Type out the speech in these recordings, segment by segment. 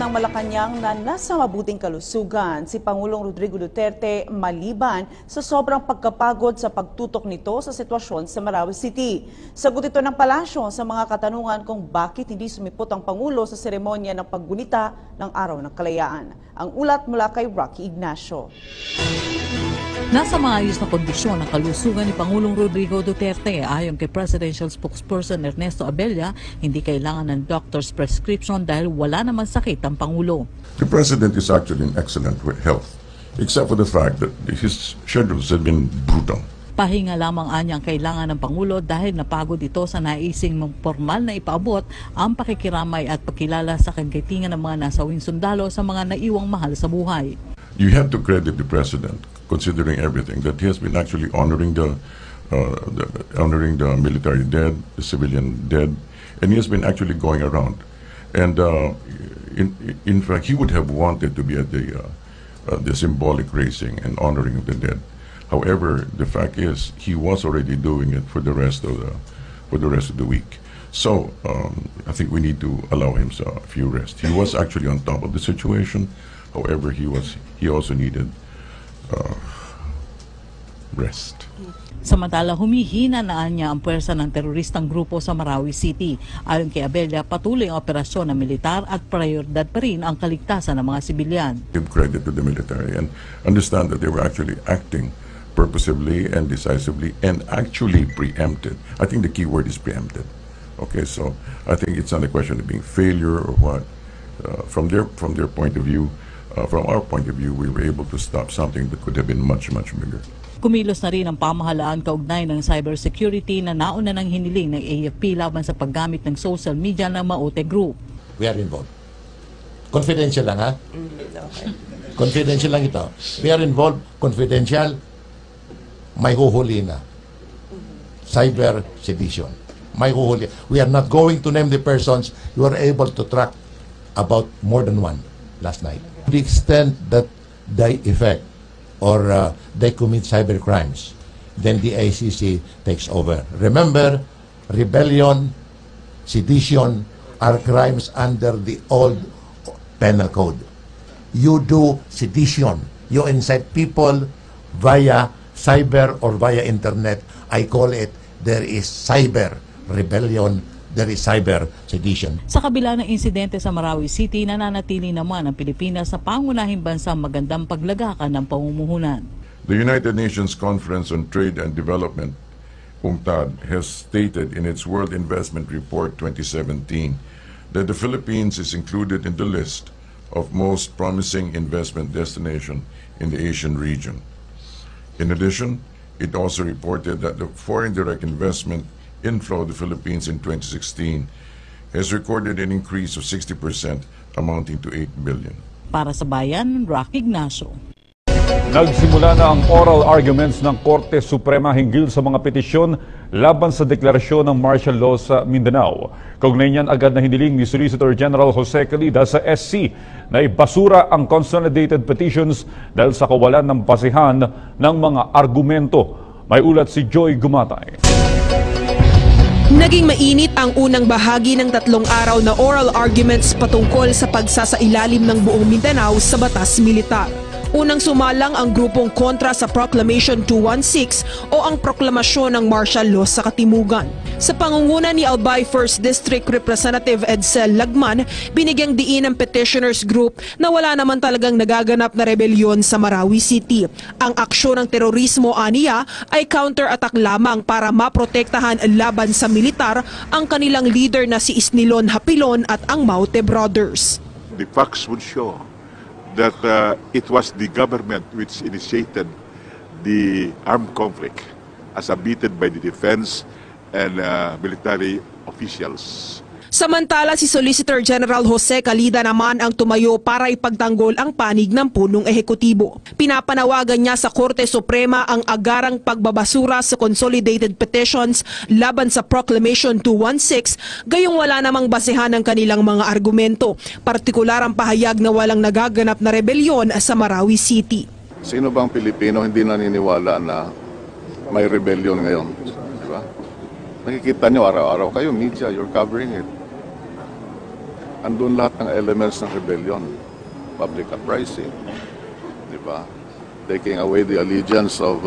ng Malacanang na nasa mabuting kalusugan si Pangulong Rodrigo Duterte maliban sa sobrang pagkapagod sa pagtutok nito sa sitwasyon sa Marawi City. Sagot ito ng palasyo sa mga katanungan kung bakit hindi sumipot ang Pangulo sa seremonya ng paggunita ng Araw ng Kalayaan. Ang ulat mula kay Rocky Ignacio. Nasa maayos na kondisyon ang kalusugan ni Pangulong Rodrigo Duterte. Ayon kay Presidential Spokesperson Ernesto Abella, hindi kailangan ng doctor's prescription dahil wala naman sakit ang Pangulo. The President is actually in excellent health, except for the fact that his schedules have been brutal. Pahinga lamang anya ang kailangan ng Pangulo dahil napagod ito sa naising formal na ipaabot ang pakikiramay at pagkilala sa kagaitingan ng mga nasawing sundalo sa mga naiwang mahal sa buhay. You have to credit the President, considering everything, that he has been actually honoring the military dead, the civilian dead, and he has been actually going around. And in fact, he would have wanted to be at the symbolic raising and honoring of the dead. However, the fact is, he was already doing it for the rest of the week. So I think we need to allow him a few rest. He was actually on top of the situation. However, he also needed rest. Samantala, humihina na anya ang puwersa ng teroristang grupo sa Marawi City. Ayon kay Abella, patuloy ang operasyon ng militar at prioridad pa rin ang kaligtasan ng mga sibilyan. Give credit to the military and understand that they were actually acting purposively and decisively and actually preempted. I think the key word is preempted. Okay, so I think it's not a question of being failure or what. From their point of view, from our point of view, we were able to stop something that could have been much, much bigger. Kumilos na rin ang pamahalaan kaugnay ng cybersecurity na nauna ng hiniling ng AFP laban sa paggamit ng social media ng Maote Group. We are involved. Confidential lang, ha? Okay. Confidential lang ito. We are involved. Confidential. May huhuli na. Cyber sedition. May huhuli. We are not going to name the persons. You are able to track about more than one last night. To the extent that they effect or they commit cyber crimes, then the ICC takes over. Remember, rebellion, sedition are crimes under the old penal code. You do sedition, you incite people via cyber or via internet. I call it, there is cyber rebellion, there is cyber sedition. Sa kabila ng insidente sa Marawi City, nananatili naman ang Pilipinas sa pangunahing bansang magandang paglagakan ng pamumuhunan. The United Nations Conference on Trade and Development, UNCTAD, has stated in its World Investment Report 2017 that the Philippines is included in the list of most promising investment destination in the Asian region. In addition, it also reported that the foreign direct investment inflow of the Philippines in 2016 has recorded an increase of 60%, amounting to 8 billion. Para sa Bayan, Rocky Ignacio. Nagsimula na ang oral arguments ng Korte Suprema hinggil sa mga petisyon laban sa deklarasyon ng martial law sa Mindanao. Kaugnay niyan, agad na hiniling ni Solicitor General Jose Calida sa SC na ibasura ang consolidated petitions dahil sa kawalan ng basihan ng mga argumento. May ulat si Joy Gumatay. Naging mainit ang unang bahagi ng 3 araw na oral arguments patungkol sa pagsasailalim ng buong Mindanao sa batas militar. Unang sumalang ang grupong kontra sa Proclamation 216 o ang proklamasyon ng martial law sa Katimugan. Sa pangunguna ni Albay 1st District Representative Edsel Lagman, binigyang diin ng petitioners group na wala naman talagang nagaganap na rebelyon sa Marawi City. Ang aksyon ng terorismo aniya ay counter-attack lamang para maprotektahan laban sa militar ang kanilang leader na si Isnilon Hapilon at ang Maute Brothers. The facts would show that it was the government which initiated the armed conflict as abetted by the defense and military officials. Samantala, si Solicitor General Jose Calida naman ang tumayo para ipagtanggol ang panig ng punong ehekutibo. Pinapanawagan niya sa Korte Suprema ang agarang pagbabasura sa consolidated petitions laban sa Proclamation 216, gayong wala namang basehan ng kanilang mga argumento. Partikular ang pahayag na walang nagaganap na rebelyon sa Marawi City. Sino bang Pilipino hindi naniniwala na may rebellion ngayon? Diba? Nakikita niyo araw-araw kayo, media, you're covering it. andun lahat ng elements ng rebellion. Public uprising, di ba? Taking away the allegiance of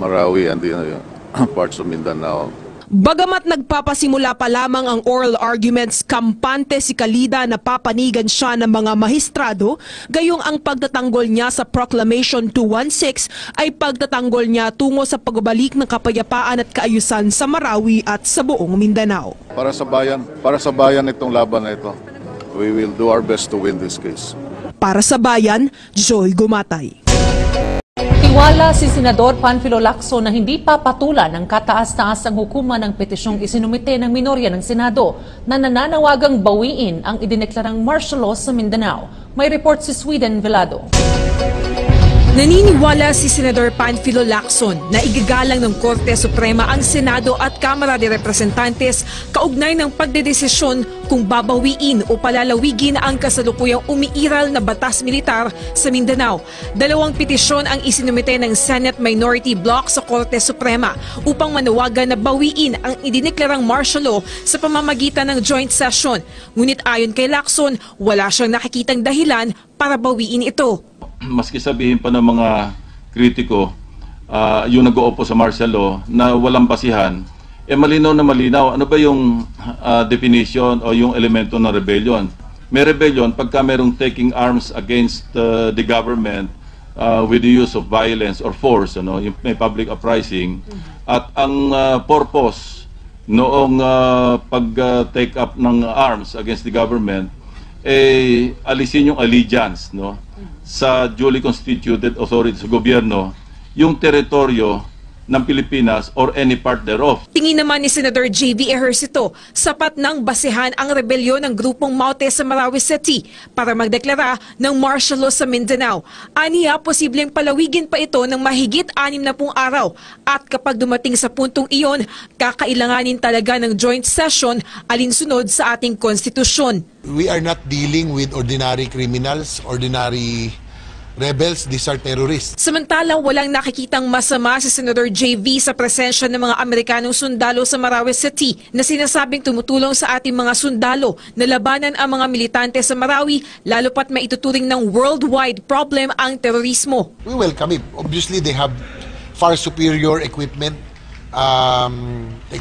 Marawi and the parts of Mindanao. Bagamat nagpapasimula pa lamang ang oral arguments, kampante si Calida na papanigan siya ng mga mahistrado, gayong ang pagtatanggol niya sa Proclamation 216 ay pagtatanggol niya tungo sa pagbabalik ng kapayapaan at kaayusan sa Marawi at sa buong Mindanao. Para sa bayan itong laban na ito. We will do our best to win this case. Para sa bayan, Joy Gumatay. Tiwala si Senador Panfilo Lacson na hindi papatulan ang kataas-taas ang hukuman ng petisyong isinumite ng minorya ng Senado na nananawagang bawiin ang idineklarang martial law sa Mindanao. May report si Sweden Velado. Naniniwala si Senador Panfilo Lacson na igagalang ng Korte Suprema ang Senado at Kamara de Representantes kaugnay ng pagdedesisyon kung babawiin o palalawigin ang kasalukuyang umiiral na batas militar sa Mindanao. 2 petisyon ang isinumite ng Senate Minority Bloc sa Korte Suprema upang manawagan na bawiin ang idineklarang martial law sa pamamagitan ng joint session. Ngunit ayon kay Lacson, wala siyang nakikitang dahilan para bawiin ito. Maski sabihin pa ng mga kritiko, yung nag-oopo sa martial law na walang basihan, malinaw na malinaw. Ano ba yung definition o yung elemento ng rebellion? May rebellion pagka merong taking arms against the government with the use of violence or force, yung may public uprising. At ang purpose noong pag-take up ng arms against the government, alisin yung allegiance, sa duly constituted authority sa gobyerno, yung teritoryo ng Pilipinas or any part thereof. Tingin naman ni Senator J.V. Ejercito, sapat nang basehan ang rebelyon ng grupong Maute sa Marawi City para magdeklara ng martial law sa Mindanao. Aniya, posibleng palawigin pa ito ng mahigit 60 araw at kapag dumating sa puntong iyon, kakailanganin talaga ng joint session alinsunod sa ating konstitusyon. We are not dealing with ordinary criminals, ordinary rebels, these are terrorists. Samantalang walang nakikitang masama si Senator J.V. sa presensya ng mga Amerikanong sundalo sa Marawi City na sinasabing tumutulong sa ating mga sundalo na labanan ang mga militante sa Marawi, lalo pat maituturing ng worldwide problem ang terorismo. We welcome it. Obviously, they have far superior equipment,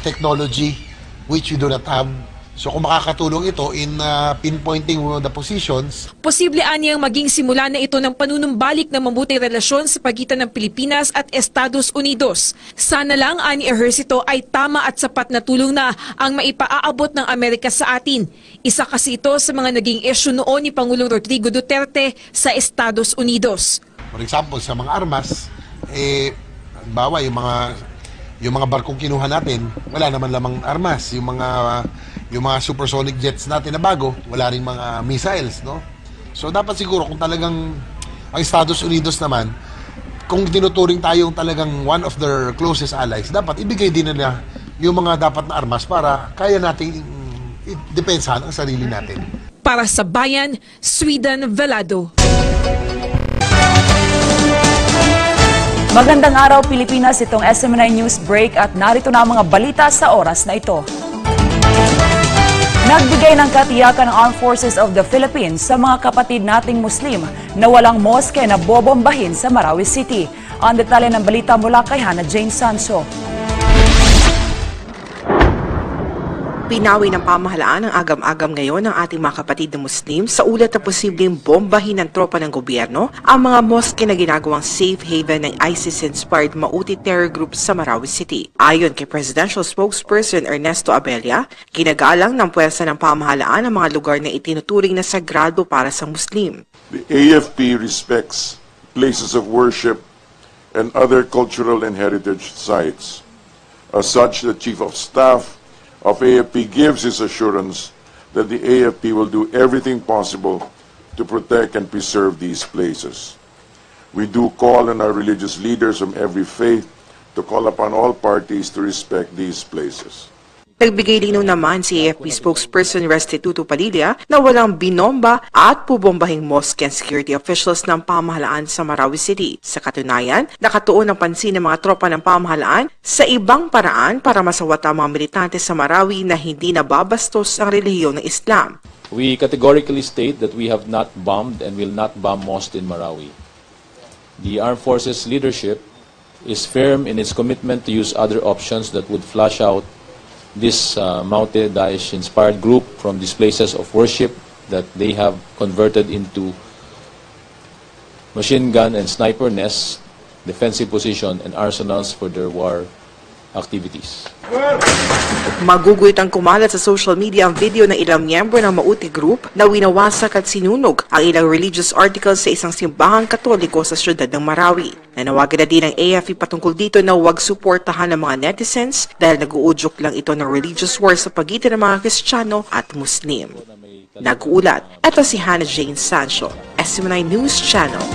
technology, which we do not have. So kung makakatulong ito in pinpointing the positions. Posible aniyang maging simula na ito ng panunumbalik ng mabuting relasyon sa pagitan ng Pilipinas at Estados Unidos. Sana lang, ani Ejercito, ay tama at sapat na tulong na ang maipaaabot ng Amerika sa atin. Isa kasi ito sa mga naging issue noon ni Pangulong Rodrigo Duterte sa Estados Unidos. For example, sa mga armas, bawa yung mga barkong kinuha natin, wala naman lamang armas. Yung mga supersonic jets natin na bago, wala rin mga missiles, no? So dapat siguro kung talagang ang Estados Unidos naman, kung tinuturing tayong talagang one of their closest allies, dapat ibigay din nila yung mga dapat na armas para kaya nating depensahan ang sarili natin. Para sa Bayan, Sweden Velado. Magandang araw Pilipinas, itong SMNI News Break at narito na ang mga balita sa oras na ito. Nagbigay ng katiyakan ng Armed Forces of the Philippines sa mga kapatid nating Muslim na walang moske na bobombahin sa Marawi City. Ang detalye ng balita mula kay Hannah Jane Sanso. Pinawi ng pamahalaan ang agam-agam ngayon ng ating mga kapatid na Muslim sa ulat na posibleng bombahin ng tropa ng gobyerno ang mga moske na ginagawang safe haven ng ISIS-inspired Mauti terror group sa Marawi City. Ayon kay Presidential Spokesperson Ernesto Abella, ginagalang ng puwersa ng pamahalaan ang mga lugar na itinuturing na sagrado para sa Muslim. The AFP respects places of worship and other cultural and heritage sites. As such, the Chief of Staff of AFP gives his assurance that the AFP will do everything possible to protect and preserve these places. We do call on our religious leaders from every faith to call upon all parties to respect these places. Nagbigay linaw naman si AFP spokesperson Restituto Padilla na walang binomba at pubombahing mosque and security officials ng pamahalaan sa Marawi City. Sa katunayan, nakatuon ang pansin ng mga tropa ng pamahalaan sa ibang paraan para masawata ang mga militante sa Marawi na hindi nababastos ang relihiyon ng Islam. We categorically state that we have not bombed and will not bomb mosques in Marawi. The Armed Forces leadership is firm in its commitment to use other options that would flush out this mounted Daesh-inspired group from these places of worship that they have converted into machine gun and sniper nests, defensive position, and arsenals for their war activities. Maguguyot ang kumalat sa social media ang video ng ilang miyembro ng Mauti Group na winawasak at sinunog ang ilang religious articles sa isang simbahang katoliko sa syudad ng Marawi. Nanawagan na din ang AFP patungkol dito na huwag suportahan ng mga netizens dahil nag-uudyok lang ito ng religious war sa pagitan ng mga Kristiyano at Muslim. Nag-uulat, ito si Hannah Jane Sancho, SMNI News Channel.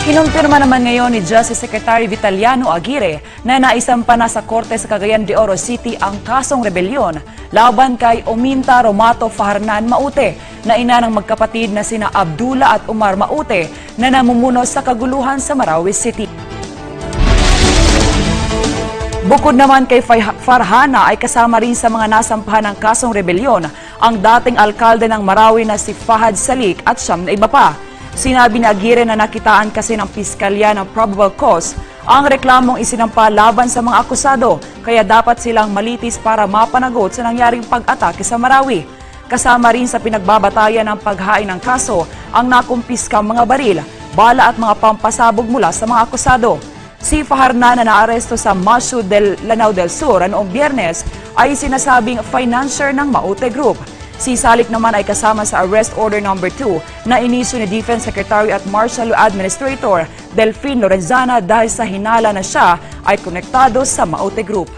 Kinumpirma naman ngayon ni Justice Secretary Vitaliano Aguirre na naisampa na sa Korte sa Cagayan de Oro City ang kasong rebelyon laban kay Ominta Romato Fajarnan Maute na ina ng magkapatid na sina Abdullah at Umar Maute na namumuno sa kaguluhan sa Marawi City. Bukod naman kay Farhana ay kasama rin sa mga nasampahan ng kasong rebelyon ang dating alkalde ng Marawi na si Fahad Salik at siyam na iba pa. Sinabi ni Aguirre na nakitaan kasi ng piskalya ng probable cause ang reklamong isinampa laban sa mga akusado kaya dapat silang malitis para mapanagot sa nangyaring pag-atake sa Marawi. Kasama rin sa pinagbabatayan ng paghain ng kaso ang nakumpiskang mga baril, bala at mga pampasabog mula sa mga akusado. Si Fajarnan na naaresto sa Masjid del Lanao del Sur noong Biyernes ay sinasabing financier ng Maute Group. Si Salik naman ay kasama sa Arrest Order No. 2 na inisyu ni Defense Secretary at Martial Law Administrator Delphine Lorenzana dahil sa hinala na siya ay konektado sa Maute Group.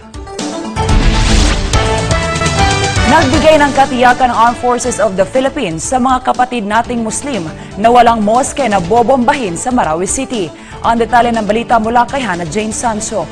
Nagbigay ng katiyakan ng Armed Forces of the Philippines sa mga kapatid nating Muslim na walang moske na bobombahin sa Marawi City. Ang detalye ng balita mula kay Hannah Jane Sancho.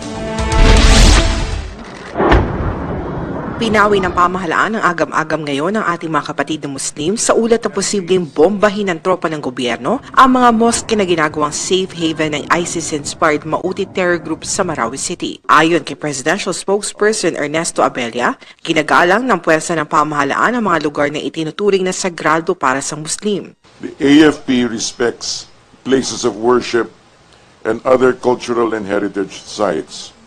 Pinawi ng pamahalaan ng agam-agam ngayon ng ating mga kapatid na Muslim sa ulat na posibleng bombahin ng tropa ng gobyerno ang mga mosque na ginagawang safe haven ng ISIS-inspired Mauti terror group sa Marawi City. Ayon kay Presidential Spokesperson Ernesto Abella, ginagalang ng puwersa ng pamahalaan ang mga lugar na itinuturing na sagrado para sa Muslim. The AFP respects places of worship and other cultural and heritage sites.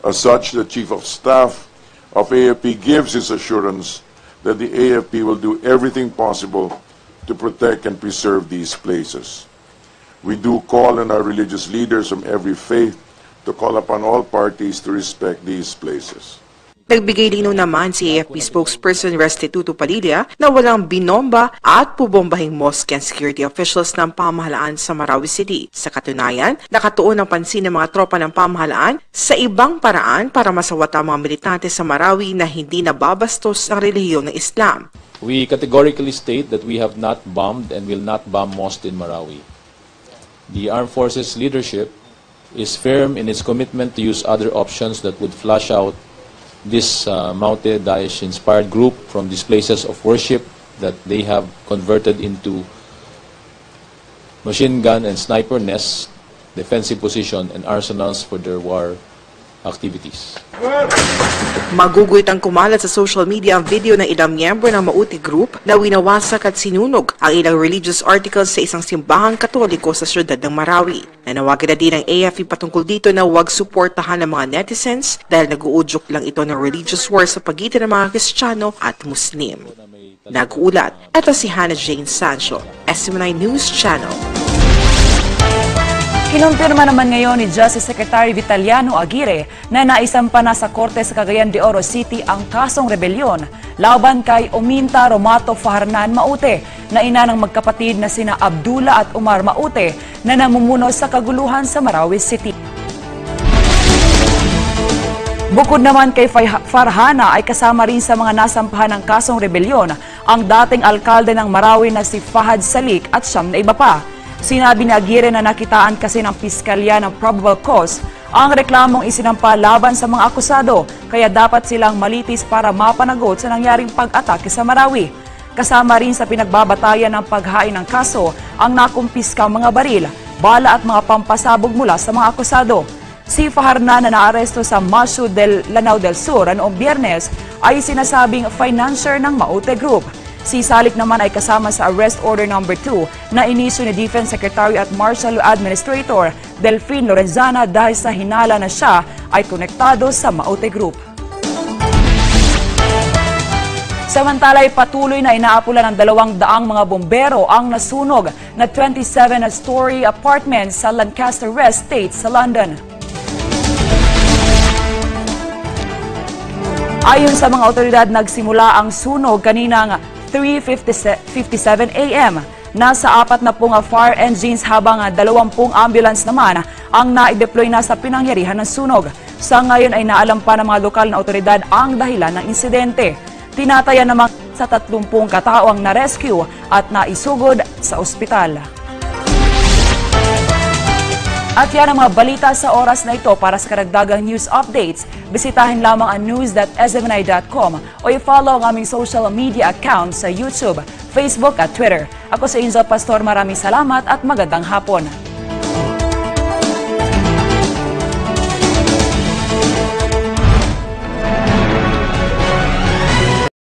As such, the Chief of Staff of AFP gives his assurance that the AFP will do everything possible to protect and preserve these places. We do call on our religious leaders from every faith to call upon all parties to respect these places. Nagbigay linaw naman si AFP spokesperson Restituto Padilla na walang binomba at pubombahing mosque and security officials ng pamahalaan sa Marawi City. Sa katunayan, nakatuon ang pansin ng mga tropa ng pamahalaan sa ibang paraan para masawata ang mga militante sa Marawi na hindi nababastos ang relihiyon ng Islam. We categorically state that we have not bombed and will not bomb mosques in Marawi. The Armed Forces leadership is firm in its commitment to use other options that would flush out this mounted Daesh-inspired group from these places of worship that they have converted into machine gun and sniper nests, defensive position, and arsenals for their war activities. Maguguyot ang kumalat sa social media ang video ng ilang miyembro ng Mauti Group na winawasak at sinunog ang ilang religious articles sa isang simbahang katoliko sa syudad ng Marawi. Nanawagan na din ang AFP patungkol dito na huwag suportahan ng mga netizens dahil nag-uudyok lang ito ng religious war sa pagitan ng mga Kristiyano at Muslim. Nag-uulat, ito si Hannah Jane Sancho, SMNI News Channel. Kinumpirma naman ngayon ni Justice Secretary Vitaliano Aguirre na naisampa na sa Korte sa Cagayan de Oro City ang kasong rebelyon laban kay Ominta Romato Fajarnan Maute na ina ng magkapatid na sina Abdullah at Umar Maute na namumuno sa kaguluhan sa Marawi City. Bukod naman kay Farhana ay kasama rin sa mga nasampahan ng kasong rebelyon ang dating alkalde ng Marawi na si Fahad Salik at siyam na iba pa. Sinabi ni Aguirre na nakitaan kasi ng piskalya ng probable cause ang reklamong isinampa laban sa mga akusado kaya dapat silang malitis para mapanagot sa nangyaring pag-atake sa Marawi. Kasama rin sa pinagbabatayan ng paghain ng kaso ang nakumpiskang mga baril, bala at mga pampasabog mula sa mga akusado. Si Fajarna na naaresto sa Mashu del Lanao del Sur noong Biyernes ay sinasabing financier ng Maute Group. Si Salik naman ay kasama sa Arrest Order No. 2 na inisyu ni Defense Secretary at Martial Law Administrator Delphine Lorenzana dahil sa hinala na siya ay konektado sa Maute Group. Samantala ay patuloy na inaapula ng 200 mga bombero ang nasunog na 27-story apartment sa Lancaster West Estate sa London. Ayon sa mga otoridad, nagsimula ang sunog kaninang 3:57 a.m. Nasa 40 fire engines habang 20 ambulance naman ang na-deploy na sa pinangyarihan ng sunog. Sa ngayon ay naalam pa ng mga lokal na otoridad ang dahilan ng insidente. Tinataya naman sa 30 katao ang na-rescue at naisugod sa ospital. At yan ang mga balita sa oras na ito. Para sa karagdagang news updates, bisitahin lamang ang news.smi.com o i-follow ang aming social media accounts sa YouTube, Facebook at Twitter. Ako si Angel Pastor, maraming salamat at magandang hapon.